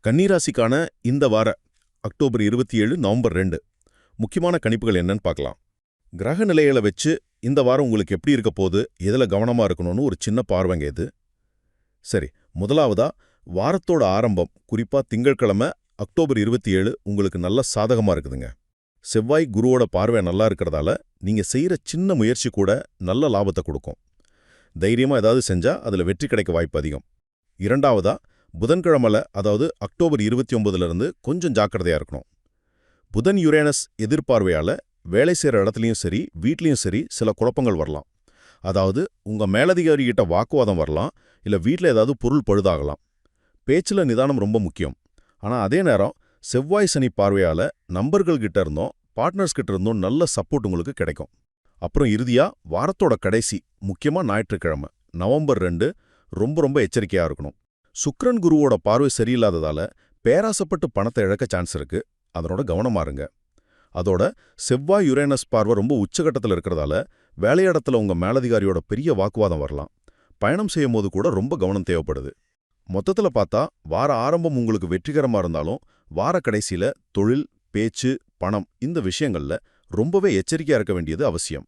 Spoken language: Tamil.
கன்னிராசிக்கான இந்த வார அக்டோபர் 27 நவம்பர் 2 முக்கியமான கணிப்புகள் என்னன்னு பார்க்கலாம். கிரக நிலைகளை வச்சு இந்த வாரம் உங்களுக்கு எப்படி இருக்க போகுது, எதில் கவனமாக இருக்கணும்னு ஒரு சின்ன பார்வைங்க இது. சரி, முதலாவதா வாரத்தோட ஆரம்பம், குறிப்பாக திங்கட்கிழமை அக்டோபர் 27 உங்களுக்கு நல்ல சாதகமாக இருக்குதுங்க. செவ்வாய் குருவோட பார்வை நல்லா இருக்கிறதால நீங்கள் செய்கிற சின்ன முயற்சி கூட நல்ல லாபத்தை கொடுக்கும். தைரியமாக ஏதாவது செஞ்சால் அதில் வெற்றி கிடைக்க வாய்ப்பு அதிகம். இரண்டாவதா புதன்கிழமை, அதாவது அக்டோபர் 29 கொஞ்சம் ஜாக்கிரதையாக இருக்கணும். புதன் யுரேனஸ் எதிர்பார்வையால் வேலை செய்கிற இடத்துலையும் சரி வீட்லேயும் சரி சில குழப்பங்கள் வரலாம். அதாவது உங்கள் மேலதிகாரிகிட்ட வாக்குவாதம் வரலாம், இல்லை வீட்டில் ஏதாவது பொருள் பழுதாகலாம். பேச்சில் நிதானம் ரொம்ப முக்கியம். ஆனால் அதே நேரம் செவ்வாய் சனி பார்வையால் நண்பர்கள்கிட்ட இருந்தும் பார்ட்னர்ஸ் கிட்ட இருந்தும் நல்ல சப்போர்ட் உங்களுக்கு கிடைக்கும். அப்புறம் இறுதியாக வாரத்தோட கடைசி, முக்கியமாக ஞாயிற்றுக்கிழமை நவம்பர் 2 ரொம்ப ரொம்ப எச்சரிக்கையாக இருக்கணும். சுக்கிரன் குருவோட பார்வை சரியில்லாததால பேராசப்பட்டு பணத்தை இழக்க சான்ஸ் இருக்கு. அதனோட கவனமா இருங்க. அதோட செவ்வாய் யுரேனஸ் பார்வை ரொம்ப உச்சகட்டத்தில் இருக்கிறதால வேலையிடத்துல உங்க மேலதிகாரியோட பெரிய வாக்குவாதம் வரலாம். பயணம் செய்யும் போது கூட ரொம்ப கவனம் தேவைப்படுது. மொத்தத்தில் பார்த்தா வார ஆரம்பம் உங்களுக்கு வெற்றிகரமாக இருந்தாலும் வார கடைசியில் தொழில், பேச்சு, பணம் இந்த விஷயங்கள்ல ரொம்பவே எச்சரிக்கையாக இருக்க வேண்டியது அவசியம்.